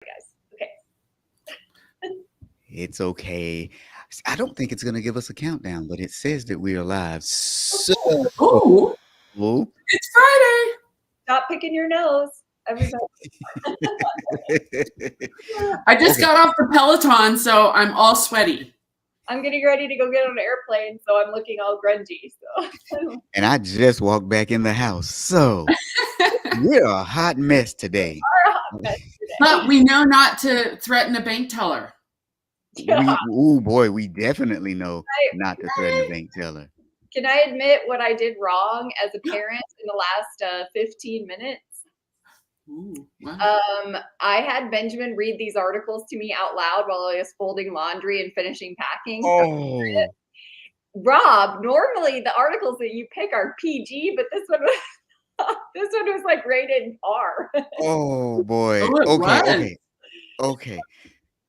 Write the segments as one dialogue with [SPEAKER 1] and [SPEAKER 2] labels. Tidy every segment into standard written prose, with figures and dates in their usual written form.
[SPEAKER 1] guys. Okay.
[SPEAKER 2] It's okay. I don't think it's going to give us a countdown, but it says that we are live. So,
[SPEAKER 3] Oh, it's Friday.
[SPEAKER 1] Stop picking your nose, everybody.
[SPEAKER 3] I just got off the Peloton, so I'm all sweaty.
[SPEAKER 1] I'm getting ready to go get on an airplane, so I'm looking all grungy. So.
[SPEAKER 2] And I just walked back in the house. So we're a hot mess today.
[SPEAKER 3] But we know not to threaten a bank teller.
[SPEAKER 1] Yeah.
[SPEAKER 2] We definitely know not to threaten a bank teller.
[SPEAKER 1] Can I admit what I did wrong as a parent in the last 15 minutes?
[SPEAKER 3] Ooh, wow.
[SPEAKER 1] I had Benjamin read these articles to me out loud while I was folding laundry and finishing packing.
[SPEAKER 2] Oh,
[SPEAKER 1] Rob, normally the articles that you pick are PG, but this one was like rated R.
[SPEAKER 2] oh boy.
[SPEAKER 3] Oh,
[SPEAKER 2] Okay.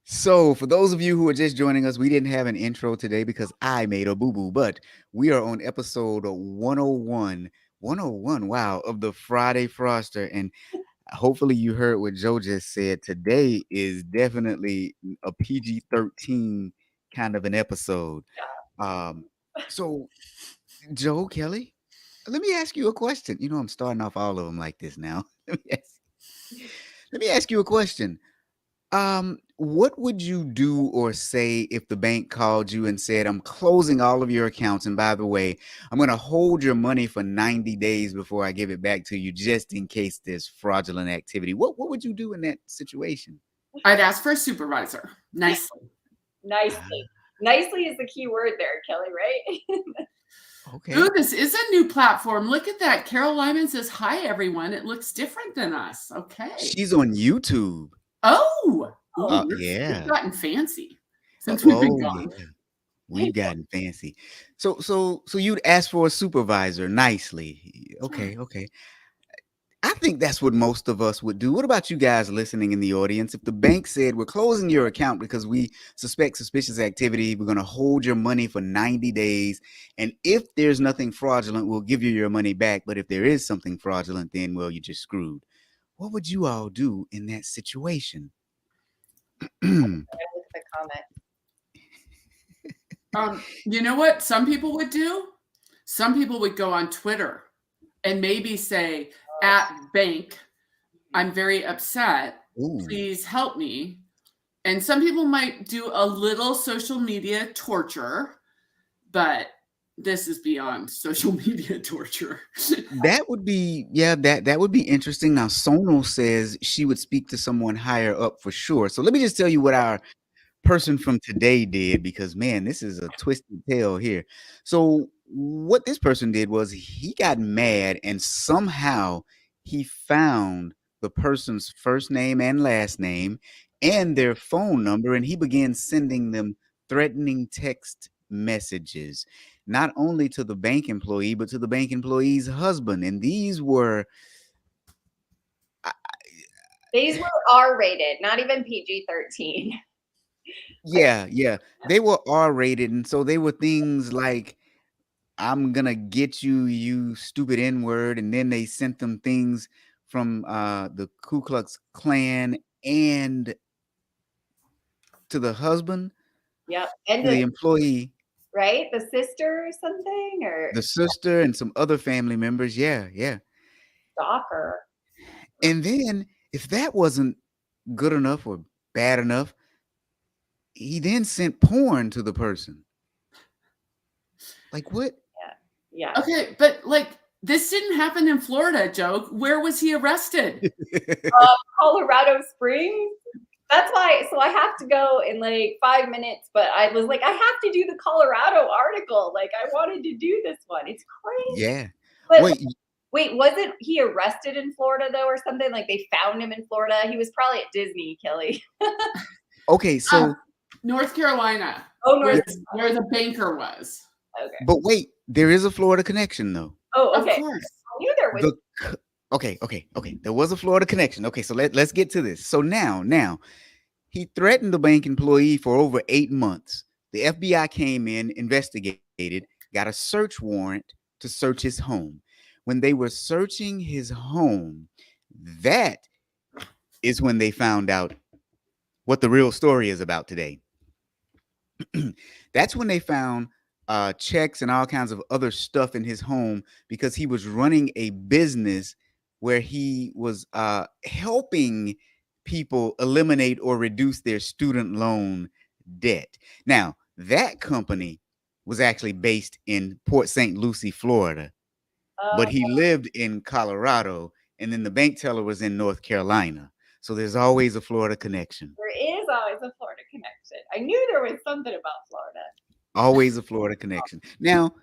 [SPEAKER 2] So for those of you who are just joining us, we didn't have an intro today because I made a boo-boo, but we are on episode 101, wow, of the Friday Fraudster. And hopefully you heard what Joe just said. Today is definitely a PG-13 kind of an episode. So Joe, Kelly, let me ask you a question. You know, I'm starting off all of them like this now. Let me ask you a question. What would you do or say if the bank called you and said, I'm closing all of your accounts, and by the way, I'm going to hold your money for 90 days before I give it back to you, just in case there's fraudulent activity? What would you do in that situation?
[SPEAKER 3] I'd ask for a supervisor. Nicely.
[SPEAKER 1] Nicely is the key word there, Kelly, right?
[SPEAKER 2] Okay.
[SPEAKER 3] Ooh, this is a new platform. Look at that. Carol Lyman says, hi, everyone. It looks different than us. Okay.
[SPEAKER 2] She's on YouTube.
[SPEAKER 3] Oh,
[SPEAKER 2] yeah.
[SPEAKER 3] We've gotten fancy since we've been gone.
[SPEAKER 2] Yeah. We've gotten fancy. So you'd ask for a supervisor nicely. Okay. I think that's what most of us would do. What about you guys listening in the audience? If the bank said, we're closing your account because we suspect suspicious activity, we're going to hold your money for 90 days. And if there's nothing fraudulent, we'll give you your money back. But if there is something fraudulent, then, well, you're just screwed. What would you all do in that situation?
[SPEAKER 1] Look at the comment.
[SPEAKER 3] You know what some people would do? Some people would go on Twitter and maybe say, at bank, I'm very upset.
[SPEAKER 2] Ooh.
[SPEAKER 3] Please help me. And some people might do a little social media torture, but this is beyond social media torture.
[SPEAKER 2] That would be, that would be interesting. Now, Sonal says she would speak to someone higher up for sure. So let me just tell you what our person from today did, because man, this is a twisted tale here. So what this person did was he got mad and somehow he found the person's first name and last name and their phone number, and he began sending them threatening text messages, not only to the bank employee but to the bank employee's husband. And these were
[SPEAKER 1] R-rated, not even PG-13.
[SPEAKER 2] Yeah. They were R-rated, and so they were things like, I'm gonna get you, you stupid N-word, and then they sent them things from the Ku Klux Klan and to the husband.
[SPEAKER 1] Yep. And
[SPEAKER 2] the employee.
[SPEAKER 1] Right? The sister or something, or
[SPEAKER 2] the sister and some other family members. Yeah.
[SPEAKER 1] Stalker.
[SPEAKER 2] And then if that wasn't good enough or bad enough, he then sent porn to the person. Like what?
[SPEAKER 1] Yeah.
[SPEAKER 3] Okay, but like this didn't happen in Florida, Joe. Where was he arrested?
[SPEAKER 1] Colorado Springs. That's why. So I have to go in like 5 minutes, but I was like, I have to do the Colorado article. Like I wanted to do this one. It's crazy.
[SPEAKER 2] Yeah.
[SPEAKER 1] But wait, wasn't he arrested in Florida though, or something? Like they found him in Florida. He was probably at Disney, Kelly.
[SPEAKER 2] Okay, so
[SPEAKER 3] North Carolina.
[SPEAKER 1] Oh,
[SPEAKER 3] where the banker was.
[SPEAKER 1] Okay.
[SPEAKER 2] But wait, there is a Florida connection though.
[SPEAKER 1] Oh, okay.
[SPEAKER 3] Of course.
[SPEAKER 1] I knew there was.
[SPEAKER 2] Okay. There was a Florida connection. Okay, so let's get to this. So now he threatened the bank employee for over 8 months. The FBI came in, investigated, got a search warrant to search his home. When they were searching his home, that is when they found out what the real story is about today. That's when they found checks and all kinds of other stuff in his home because he was running a business where he was helping people eliminate or reduce their student loan debt. Now, that company was actually based in Port St. Lucie, Florida, but he lived in Colorado, and then the bank teller was in North Carolina. So there's always a Florida connection.
[SPEAKER 1] There is always a Florida connection. I knew there was something about Florida.
[SPEAKER 2] Always a Florida connection. Now,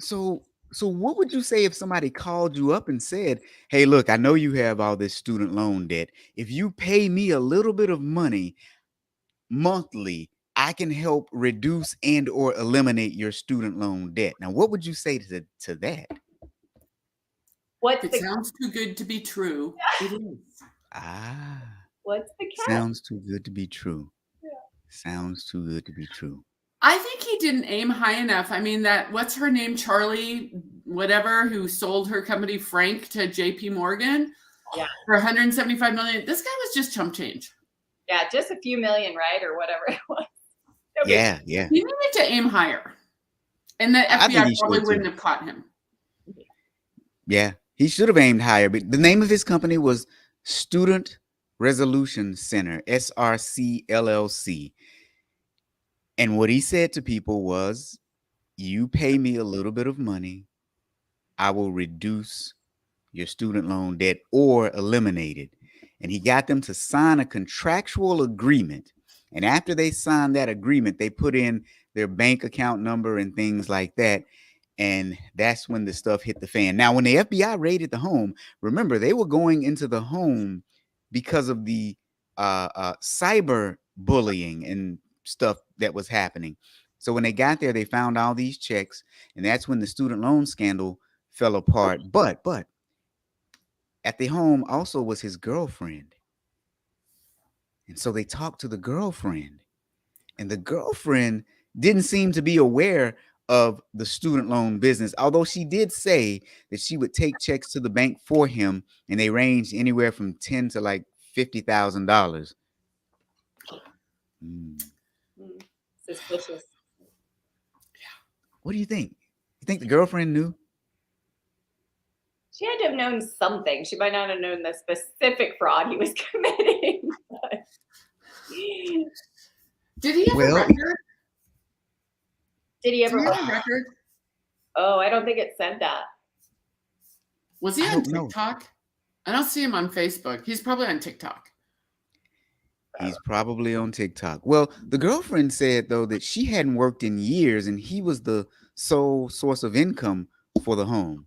[SPEAKER 2] so what would you say if somebody called you up and said, "Hey, look, I know you have all this student loan debt. If you pay me a little bit of money monthly, I can help reduce and or eliminate your student loan debt." Now, what would you say to that?
[SPEAKER 1] What's
[SPEAKER 3] It
[SPEAKER 1] the
[SPEAKER 3] sounds too good to be true. It is.
[SPEAKER 2] Ah,
[SPEAKER 1] what's the catch?
[SPEAKER 2] sounds too good to be true.
[SPEAKER 1] Yeah.
[SPEAKER 2] Sounds too good to be true.
[SPEAKER 3] I think he didn't aim high enough. I mean, that what's her name, Charlie, whatever, who sold her company Frank to J.P. Morgan for 175 million. This guy was just chump change.
[SPEAKER 1] Yeah, just a few million, right, or whatever it was.
[SPEAKER 2] Yeah.
[SPEAKER 3] He needed to aim higher, and the
[SPEAKER 2] I think
[SPEAKER 3] FBI
[SPEAKER 2] he
[SPEAKER 3] probably
[SPEAKER 2] should,
[SPEAKER 3] wouldn't
[SPEAKER 2] too.
[SPEAKER 3] have caught him.
[SPEAKER 2] Yeah, he should have aimed higher, but the name of his company was Student Resolution Center, SRC LLC. And what he said to people was, "You pay me a little bit of money, I will reduce your student loan debt or eliminate it." And he got them to sign a contractual agreement. And after they signed that agreement, they put in their bank account number and things like that. And that's when the stuff hit the fan. Now, when the FBI raided the home, remember, they were going into the home because of the cyber bullying and stuff that was happening. So when they got there, they found all these checks, and that's when the student loan scandal fell apart. But at the home also was his girlfriend. And so they talked to the girlfriend, and the girlfriend didn't seem to be aware of the student loan business, although she did say that she would take checks to the bank for him, and they ranged anywhere from $10,000 to like $50,000.
[SPEAKER 1] Suspicious.
[SPEAKER 2] What do you think? You think the girlfriend knew?
[SPEAKER 1] She had to have known something. She might not have known the specific fraud he was committing.
[SPEAKER 3] Did he have a record?
[SPEAKER 1] Did he ever
[SPEAKER 3] have a record?
[SPEAKER 1] Oh, I don't think it said that.
[SPEAKER 3] Was he on TikTok? I don't see him on Facebook. He's probably on TikTok.
[SPEAKER 2] He's probably on TikTok. Well, the girlfriend said, though, that she hadn't worked in years and he was the sole source of income for the home.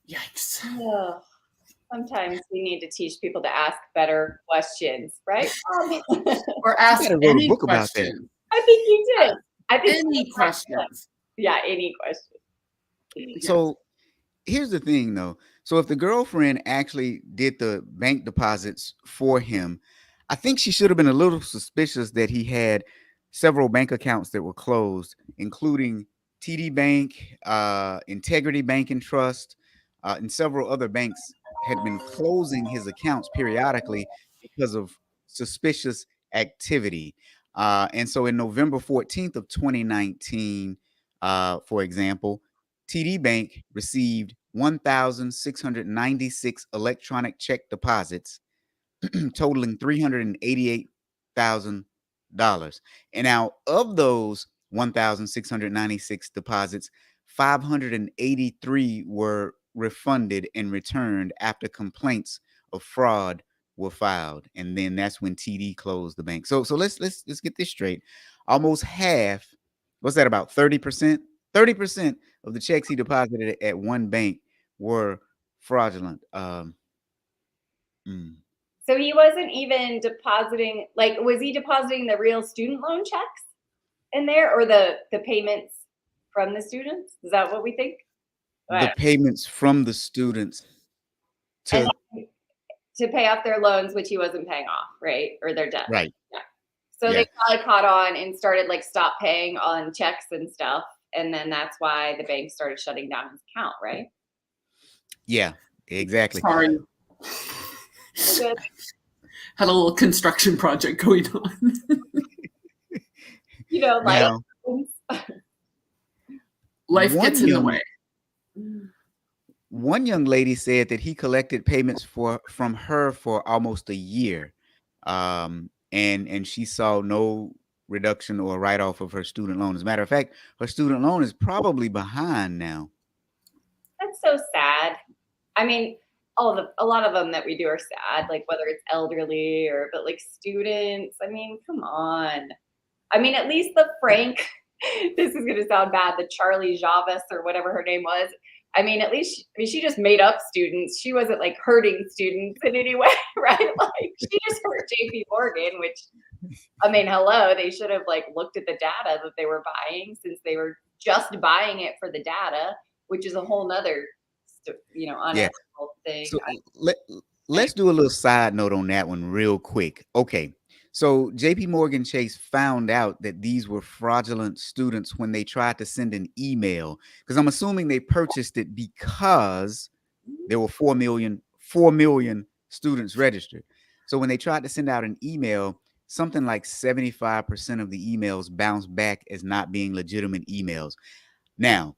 [SPEAKER 3] Yikes.
[SPEAKER 1] Oh, sometimes we need to teach people to ask better questions, right?
[SPEAKER 3] Or ask any question.
[SPEAKER 1] I think you did. I think
[SPEAKER 3] any questions.
[SPEAKER 1] Yeah, any question.
[SPEAKER 2] So here's the thing, though. So if the girlfriend actually did the bank deposits for him, I think she should have been a little suspicious that he had several bank accounts that were closed, including TD Bank, Integrity Bank and Trust, and several other banks had been closing his accounts periodically because of suspicious activity. And so in November 14th of 2019, for example, TD Bank received 1,696 electronic check deposits totaling $388,000. And now of those 1,696 deposits, 583 were refunded and returned after complaints of fraud were filed. And then that's when TD closed the bank. So let's get this straight. Almost half, what's that, about 30%? 30% of the checks he deposited at one bank were fraudulent.
[SPEAKER 1] So he wasn't even depositing, like, was he depositing the real student loan checks in there, or the payments from the students? Is that what we think?
[SPEAKER 2] The payments from the students
[SPEAKER 1] to pay off their loans, which he wasn't paying off, right? Or their debt.
[SPEAKER 2] Right.
[SPEAKER 1] Yeah. So they probably caught on and started like stop paying on checks and stuff. And then that's why the bank started shutting down his account, right?
[SPEAKER 2] Yeah, exactly.
[SPEAKER 3] Sorry.
[SPEAKER 1] Good.
[SPEAKER 3] Had a little construction project going on.
[SPEAKER 1] You know, like
[SPEAKER 2] Now,
[SPEAKER 3] Life gets in the way.
[SPEAKER 2] one young lady said that he collected payments from her for almost a year, and she saw no reduction or write-off of her student loan. As a matter of fact, her student loan is probably behind now.
[SPEAKER 1] that's so sad. I mean, a lot of them that we do are sad, like whether it's elderly but like students. I mean, come on. I mean, at least the Frank. This is gonna sound bad. The Charlie Javis or whatever her name was. I mean, at least she just made up students. She wasn't like hurting students in any way, right? Like she just hurt JP Morgan, which I mean, hello, they should have like looked at the data that they were buying since they were just buying it for the data, which is a whole nother, unethical thing.
[SPEAKER 2] So let's do a little side note on that one real quick. Okay. So JP Morgan Chase found out that these were fraudulent students when they tried to send an email, because I'm assuming they purchased it because there were 4 million students registered. So when they tried to send out an email, something like 75% of the emails bounced back as not being legitimate emails. Now,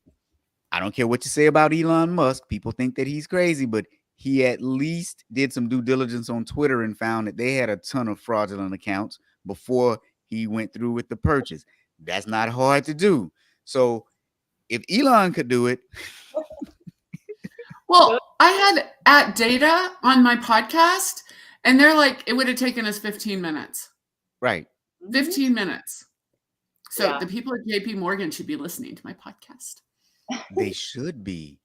[SPEAKER 2] I don't care what you say about Elon Musk. People think that he's crazy, but he at least did some due diligence on Twitter and found that they had a ton of fraudulent accounts before he went through with the purchase. That's not hard to do. So if Elon could do it.
[SPEAKER 3] Well, I had at data on my podcast, and they're like, it would have taken us 15 minutes.
[SPEAKER 2] Right.
[SPEAKER 3] 15 minutes. So
[SPEAKER 1] Yeah.
[SPEAKER 3] the people at JP Morgan should be listening to my podcast.
[SPEAKER 2] They should be.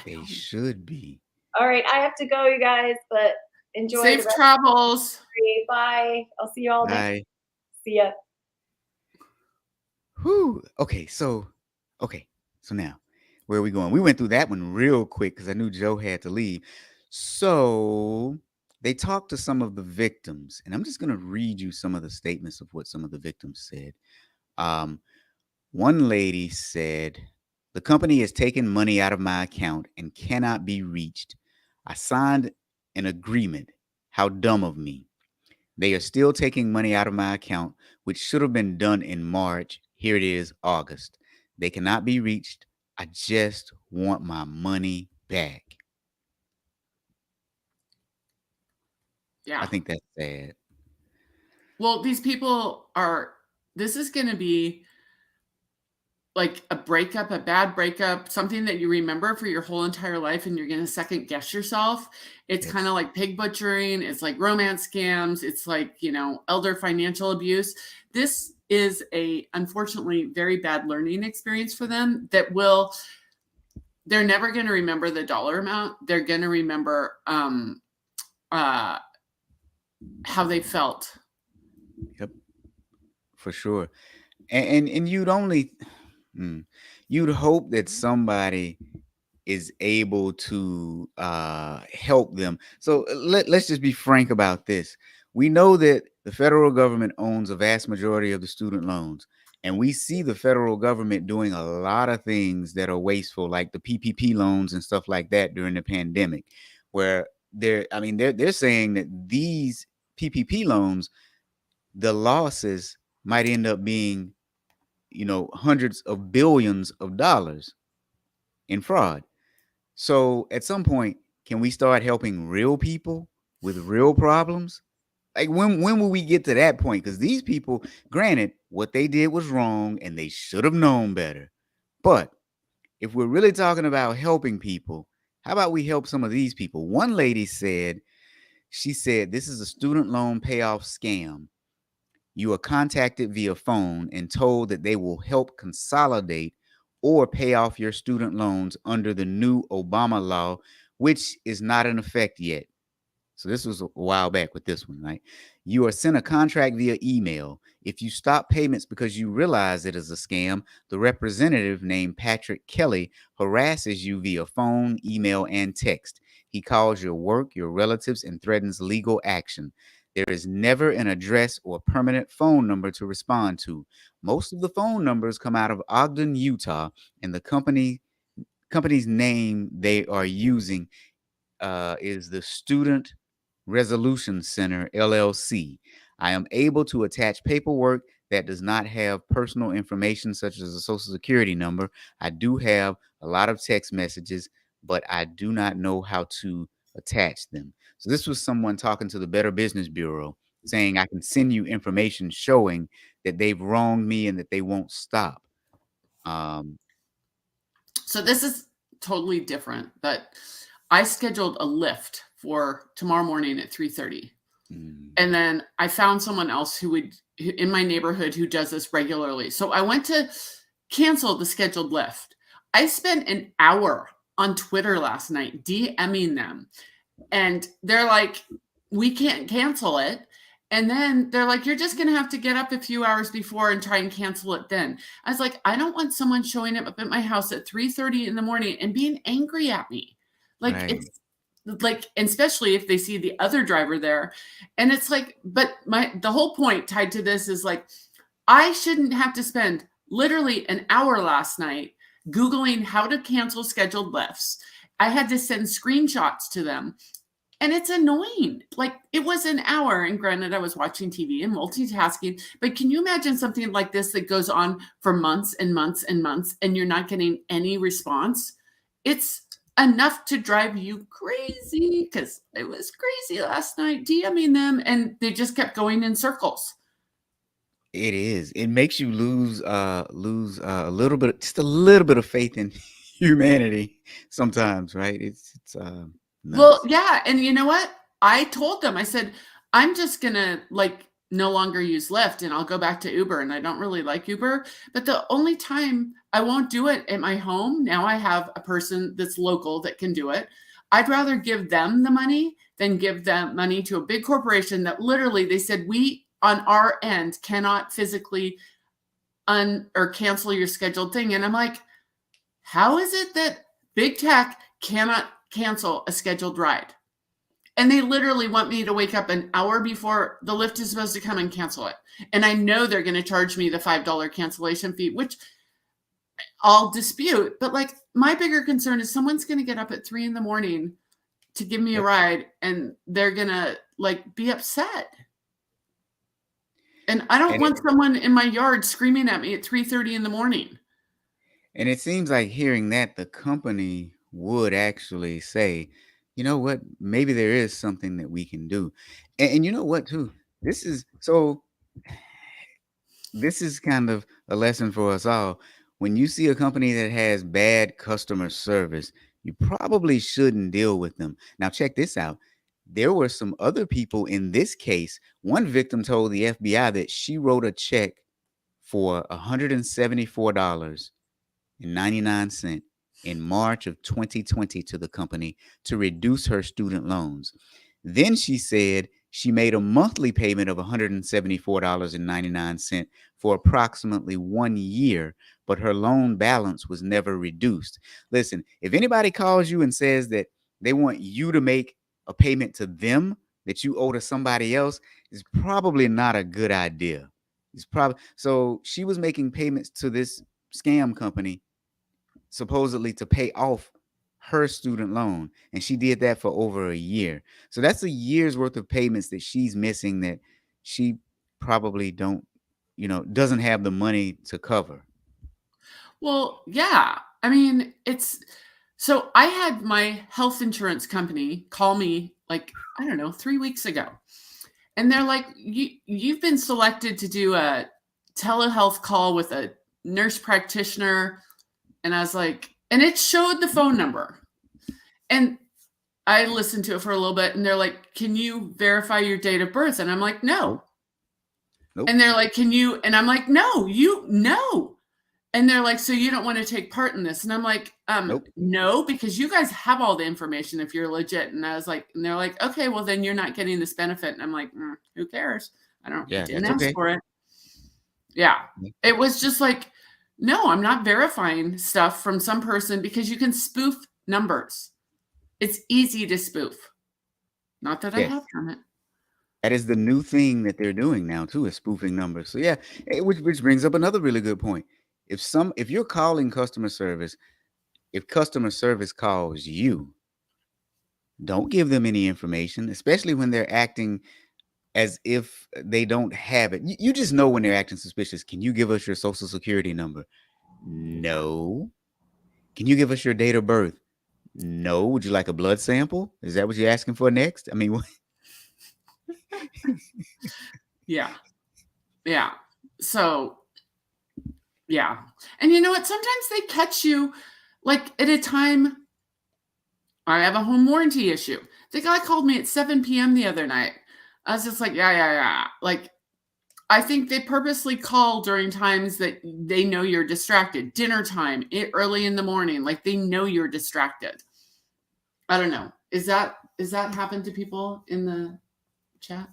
[SPEAKER 2] They should be.
[SPEAKER 1] All right, I have to go, you guys, but enjoy.
[SPEAKER 3] Safe travels.
[SPEAKER 1] Bye. I'll see you all next.
[SPEAKER 2] Bye.
[SPEAKER 1] See ya.
[SPEAKER 2] Whew. Okay, so now where are we going? We went through that one real quick because I knew Joe had to leave. So they talked to some of the victims, and I'm just going to read you some of the statements of what some of the victims said. One lady said, "The company has taken money out of my account and cannot be reached. I signed an agreement. How dumb of me. They are still taking money out of my account, which should have been done in March. Here it is, August. They cannot be reached. I just want my money back."
[SPEAKER 3] Yeah.
[SPEAKER 2] I think that's sad.
[SPEAKER 3] Well, these people this is going to be like a breakup, a bad breakup, something that you remember for your whole entire life, and you're going to second guess yourself. It's
[SPEAKER 2] Yes.
[SPEAKER 3] kind of like pig butchering. It's like romance scams. It's like, elder financial abuse. This is unfortunately, very bad learning experience for them they're never going to remember the dollar amount. They're going to remember how they felt.
[SPEAKER 2] Yep, for sure. And you'd hope that somebody is able to help them. So let's just be frank about this. We know that the federal government owns a vast majority of the student loans, and we see the federal government doing a lot of things that are wasteful, like the PPP loans and stuff like that during the pandemic, where they're saying that these PPP loans, the losses might end up being, hundreds of billions of dollars in fraud. So at some point, can we start helping real people with real problems? Like when will we get to that point? Because these people, granted, what they did was wrong and they should have known better. But if we're really talking about helping people, how about we help some of these people? One lady said, this is a student loan payoff scam. You are contacted via phone and told that they will help consolidate or pay off your student loans under the new Obama law, which is not in effect yet. So this was a while back with this one, right? You are sent a contract via email. If you stop payments because you realize it is a scam, the representative named Patrick Kelly harasses you via phone, email, and text. He calls your work, your relatives, and threatens legal action. There is never an address or permanent phone number to respond to. Most of the phone numbers come out of Ogden, Utah, and the company's name they are using is the Student Resolution Center, LLC. I am able to attach paperwork that does not have personal information such as a social security number. I do have a lot of text messages, but I do not know how to attach them. So this was someone talking to the Better Business Bureau saying I can send you information showing that they've wronged me and that they won't stop.
[SPEAKER 3] So this is totally different, but I scheduled a Lyft for tomorrow morning at 3:30. And then I found someone else who would in my neighborhood who does this regularly. So I went to cancel the scheduled Lyft. I spent an hour on Twitter last night DMing them. And they're like, we can't cancel it. And then they're like, you're just going to have to get up a few hours before and try and cancel it then. I was like, I don't want someone showing up at my house at 3:30 in the morning and being angry at me. Like,
[SPEAKER 2] Right.
[SPEAKER 3] it's like, especially if they see the other driver there. And it's like, but the whole point tied to this is like, I shouldn't have to spend literally an hour last night Googling how to cancel scheduled lifts. I had to send screenshots to them. And it's annoying. Like, it was an hour, and granted, I was watching TV and multitasking, but can you imagine something like this that goes on for months and months and months, and you're not getting any response? It's enough to drive you crazy, because it was crazy last night DMing them, and they just kept going in circles.
[SPEAKER 2] It is. It makes you lose a little bit, just a little bit of faith in humanity sometimes, right? It's
[SPEAKER 3] Well,
[SPEAKER 2] nuts.
[SPEAKER 3] yeah. And you know what? I told them, I said, I'm just going to like no longer use Lyft and I'll go back to Uber. And I don't really like Uber, but the only time I won't do it at my home, now I have a person that's local that can do it. I'd rather give them the money than give them money to a big corporation that literally they said, we on our end cannot physically or cancel your scheduled thing. And I'm like, how is it that big tech cannot cancel a scheduled ride? And they literally want me to wake up an hour before the Lyft is supposed to come and cancel it. And I know they're going to charge me the $5 cancellation fee, which I'll dispute. But like, my bigger concern is someone's going to get up at 3 a.m. to give me a ride, and they're going to like be upset. And I don't want someone in my yard screaming at me at 3:30 in the morning.
[SPEAKER 2] And it seems like hearing that the company would actually say, you know what, maybe there is something that we can do. And you know what, too? This is kind of a lesson for us all. When you see a company that has bad customer service, you probably shouldn't deal with them. Now, check this out. There were some other people in this case. One victim told the FBI that she wrote a check for $174.99 in March of 2020 to the company to reduce her student loans. Then she said she made a monthly payment of $174.99 for approximately 1 year, but her loan balance was never reduced. Listen, if anybody calls you and says that they want you to make a payment to them that you owe to somebody else, it's probably not a good idea. So she was making payments to this scam company supposedly to pay off her student loan, and she did that for over a year. So that's a year's worth of payments that she's missing that she probably doesn't have the money to cover.
[SPEAKER 3] Well, yeah. I mean, so I had my health insurance company call me like, I don't know, 3 weeks ago. And they're like, you've been selected to do a telehealth call with a nurse practitioner. And I was like, and it showed the phone number. And I listened to it for a little bit, and they're like, can you verify your date of birth? And I'm like, no.
[SPEAKER 2] Nope.
[SPEAKER 3] And they're like, can you? And I'm like, no. And they're like, so you don't want to take part in this? And I'm like,
[SPEAKER 2] Nope.
[SPEAKER 3] no, because you guys have all the information if you're legit. And I was like, and they're like, okay, well, then you're not getting this benefit. And I'm like, who cares? Didn't ask for it. Yeah. It was just like, no, I'm not verifying stuff from some person because you can spoof numbers. It's easy to spoof. Not that I have done it.
[SPEAKER 2] That is the new thing that they're doing now too, is spoofing numbers. So yeah, which brings up another really good point. If you're calling customer service, if customer service calls you, Don't give them any information, especially when they're acting as if they don't have it. You just know when they're acting suspicious. Can you give us your social security number? No. Can you give us your date of birth? No. Would you like a blood sample? Is that what you're asking for next? I mean, what?
[SPEAKER 3] Yeah. Yeah. So, yeah. And you know what? Sometimes they catch you like at a time. I have a home warranty issue. The guy called me at 7 p.m. the other night. I was just like, yeah. Like, I think they purposely call during times that they know you're distracted. Dinner time, early in the morning, like they know you're distracted. I don't know. Is that happened to people in the chat?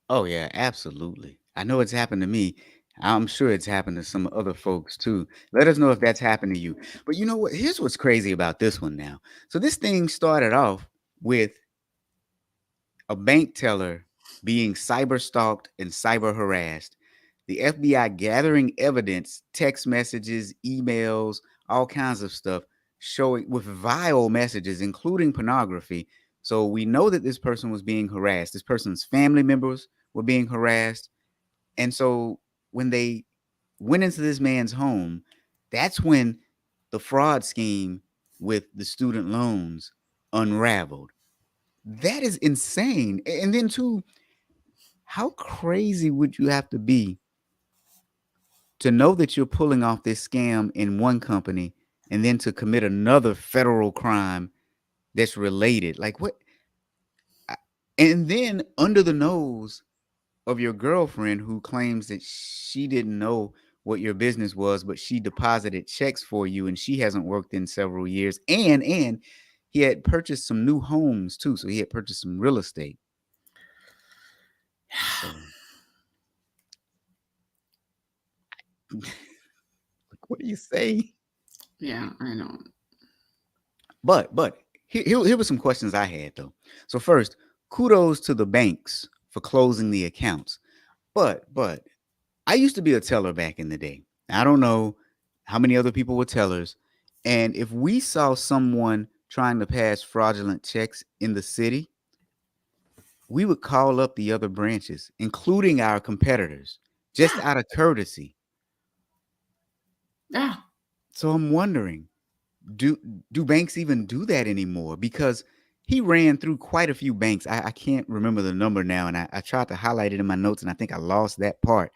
[SPEAKER 2] Oh, yeah, absolutely. I know it's happened to me. I'm sure it's happened to some other folks too. Let us know if that's happened to you. But you know what? Here's what's crazy about this one now. So this thing started off with a bank teller being cyber stalked and cyber harassed. The FBI gathering evidence, text messages, emails, all kinds of stuff, showing with vile messages, including pornography. So we know that this person was being harassed. This person's family members were being harassed. And so when they went into this man's home, that's when the fraud scheme with the student loans unraveled. That is insane. And then, too, how crazy would you have to be to know that you're pulling off this scam in one company and then to commit another federal crime that's related? Like, what? And then under the nose of your girlfriend who claims that she didn't know what your business was, but she deposited checks for you and she hasn't worked in several years. And he had purchased some new homes too. So he had purchased some real estate. So, what do you say?
[SPEAKER 3] Yeah, I know.
[SPEAKER 2] But here were some questions I had though. So first, kudos to the banks for closing the accounts. But I used to be a teller back in the day. I don't know how many other people were tellers. And if we saw someone trying to pass fraudulent checks in the city, we would call up the other branches, including our competitors, just out of courtesy.
[SPEAKER 3] Yeah.
[SPEAKER 2] So I'm wondering, do banks even do that anymore? Because he ran through quite a few banks. I can't remember the number now, and I tried to highlight it in my notes, and I think I lost that part.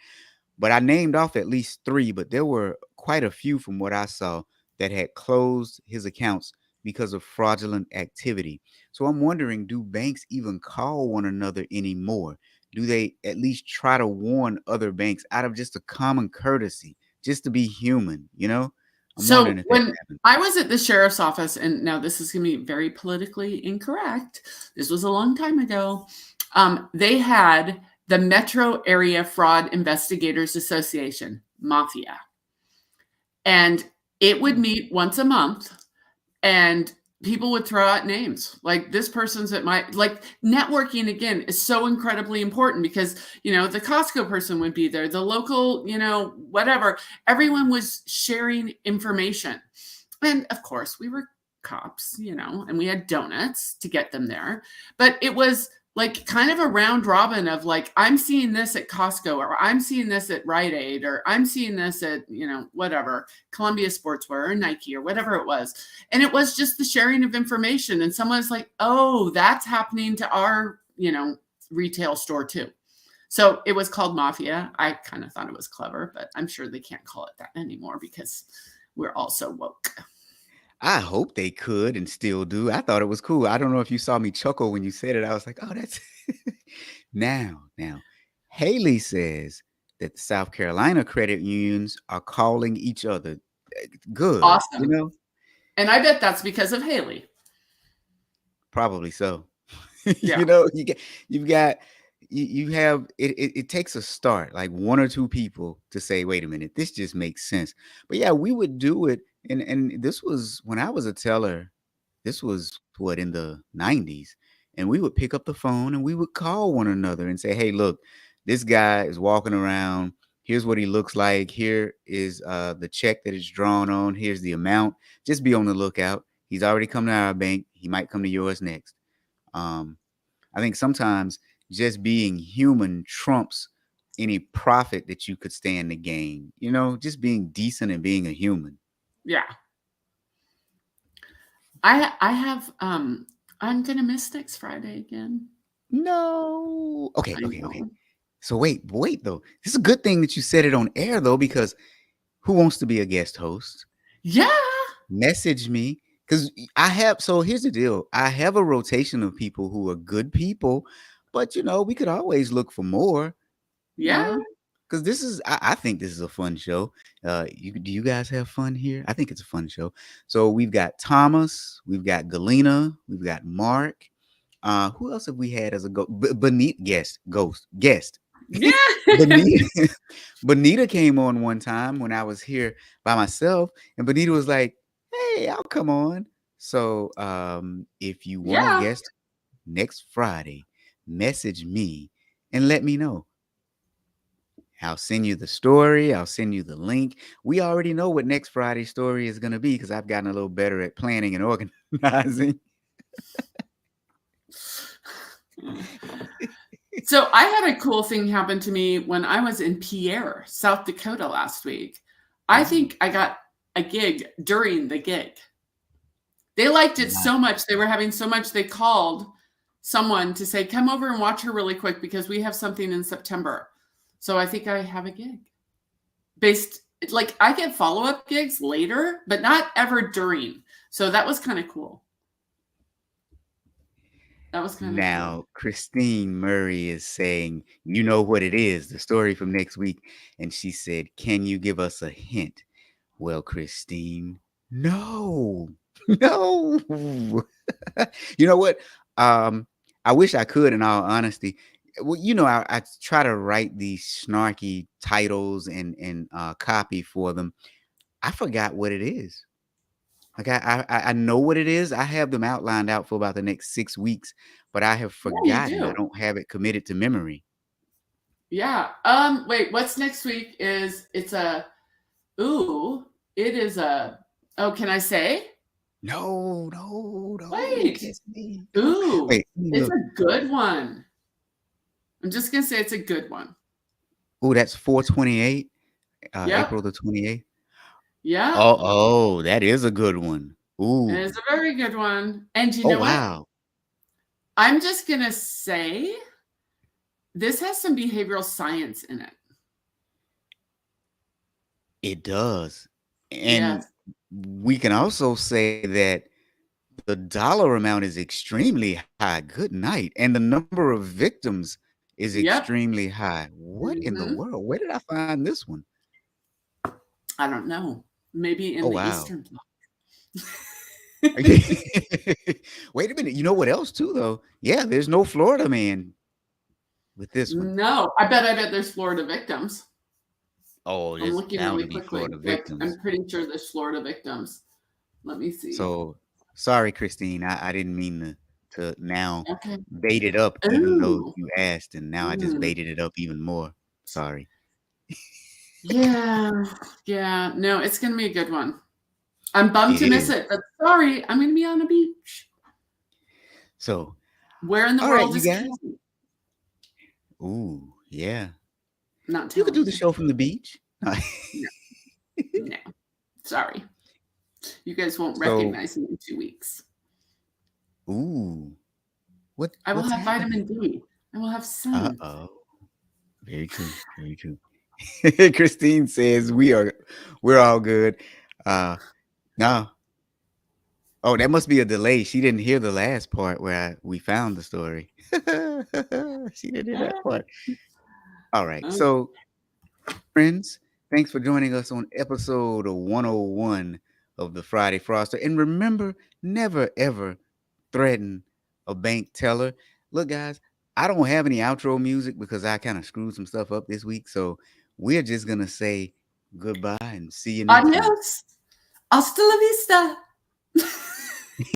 [SPEAKER 2] But I named off at least 3, but there were quite a few from what I saw that had closed his accounts because of fraudulent activity. So I'm wondering, do banks even call one another anymore? Do they at least try to warn other banks out of just a common courtesy, just to be human, you know? I'm
[SPEAKER 3] So
[SPEAKER 2] wondering if that
[SPEAKER 3] when
[SPEAKER 2] happens.
[SPEAKER 3] I was at the sheriff's office, and now this is going to be very politically incorrect. This was a long time ago. They had the Metro Area Fraud Investigators Association, Mafia, and it would meet once a month, and people would throw out names like this person's at my, like, networking again is so incredibly important because the Costco person would be there, the local whatever, everyone was sharing information. And of course we were cops, and we had donuts to get them there, but it was like kind of a round robin of like, I'm seeing this at Costco, or I'm seeing this at Rite Aid, or I'm seeing this at, whatever, Columbia Sportswear or Nike or whatever it was. And it was just the sharing of information. And someone's like, oh, that's happening to our, retail store too. So it was called Mafia. I kind of thought it was clever, but I'm sure they can't call it that anymore because we're all so woke.
[SPEAKER 2] I hope they could and still do. I thought it was cool. I don't know if you saw me chuckle when you said it. I was like, oh, that's now. Haley says that the South Carolina credit unions are calling each other. Good.
[SPEAKER 3] Awesome. And I bet that's because of Haley.
[SPEAKER 2] Probably so.
[SPEAKER 3] Yeah.
[SPEAKER 2] You have it takes a start, like 1 or 2 people to say, wait a minute, this just makes sense. But yeah, we would do it. And this was when I was a teller. This was what, in the 90s. And we would pick up the phone and we would call one another and say, hey, look, this guy is walking around. Here's what he looks like. Here is the check that is drawn on. Here's the amount. Just be on the lookout. He's already come to our bank. He might come to yours next. I think sometimes just being human trumps any profit that you could stand to gain. You know, just being decent and being a human.
[SPEAKER 3] Yeah. I have I'm gonna miss next Friday again.
[SPEAKER 2] No. Okay.
[SPEAKER 3] I know.
[SPEAKER 2] So wait though. This is a good thing that you said it on air though, because who wants to be a guest host?
[SPEAKER 3] Yeah.
[SPEAKER 2] Message me, because so here's the deal. I have a rotation of people who are good people, but we could always look for more, you
[SPEAKER 3] Yeah.
[SPEAKER 2] know, because I think this is a fun show. Do you guys have fun here? I think it's a fun show. So we've got Thomas, we've got Galena, we've got Mark. Who else have we had as a guest?
[SPEAKER 3] Yeah.
[SPEAKER 2] Benita, Benita came on one time when I was here by myself, and Benita was like, "Hey, I'll come on." So, if you want to
[SPEAKER 3] Yeah.
[SPEAKER 2] guest next Friday, message me and let me know. I'll send you the story. I'll send you the link. We already know what next Friday's story is going to be because I've gotten a little better at planning and organizing.
[SPEAKER 3] So I had a cool thing happen to me when I was in Pierre, South Dakota last week. I think I got a gig during the gig. They liked it so much. They were having so much. They called someone to say, come over and watch her really quick because we have something in September. So I think I have a gig. I get follow-up gigs later, but not ever during. So that was kind of cool. That was kind of
[SPEAKER 2] Now,
[SPEAKER 3] cool.
[SPEAKER 2] Christine Murray is saying, you know what it is, the story from next week. And she said, can you give us a hint? Well, Christine, no. No. You know what? I wish I could, in all honesty. Well, I try to write these snarky titles and copy for them. I forgot what it is. Like I know what it is. I have them outlined out for about the next 6 weeks, but I have forgotten. I don't have it committed to memory.
[SPEAKER 3] Yeah. Wait, what's next week it is can I say?
[SPEAKER 2] No.
[SPEAKER 3] Wait.
[SPEAKER 2] Me.
[SPEAKER 3] Ooh,
[SPEAKER 2] Wait,
[SPEAKER 3] it's a good one. I'm just gonna say it's a good one.
[SPEAKER 2] Oh, that's 4/28,
[SPEAKER 3] Yep.
[SPEAKER 2] April the 28th.
[SPEAKER 3] Yeah.
[SPEAKER 2] Oh, that is a good one. Ooh.
[SPEAKER 3] It is a very good one. And you know
[SPEAKER 2] wow.
[SPEAKER 3] what? I'm just gonna say this has some behavioral science in it.
[SPEAKER 2] It does. And we can also say that the dollar amount is extremely high. Good night. And the number of victims is extremely high. What in the world? Where did I find this one?
[SPEAKER 3] I don't know. Maybe in the Eastern Bloc.
[SPEAKER 2] Wait a minute. You know what else too, though? Yeah, there's no Florida man with this one.
[SPEAKER 3] No, I bet there's Florida victims.
[SPEAKER 2] Oh,
[SPEAKER 3] I'm looking really quickly.
[SPEAKER 2] Florida victims.
[SPEAKER 3] I'm pretty sure there's Florida victims. Let me see.
[SPEAKER 2] So sorry, Christine. I didn't mean to now bait it up, even though you asked, and now I just baited it up even more. Sorry.
[SPEAKER 3] Yeah. No, it's gonna be a good one. I'm bummed to miss it, but sorry, I'm gonna be on a beach.
[SPEAKER 2] So
[SPEAKER 3] where in the world is
[SPEAKER 2] guys? Ooh, yeah.
[SPEAKER 3] Not
[SPEAKER 2] you could do the show from the beach.
[SPEAKER 3] No. Sorry. You guys won't recognize me in 2 weeks.
[SPEAKER 2] Ooh. What?
[SPEAKER 3] I will have vitamin D. I will have sun.
[SPEAKER 2] Very true. Very true. Christine says we're all good. No. Oh, that must be a delay. She didn't hear the last part where we found the story. She didn't hear that part. All right. So, friends, thanks for joining us on episode 101 of the Friday Fraudster. And remember, never, ever threaten a bank teller. Look, guys, I don't have any outro music because I kind of screwed some stuff up this week. So we're just going to say goodbye and see you next week.
[SPEAKER 3] Adios. Hasta la vista.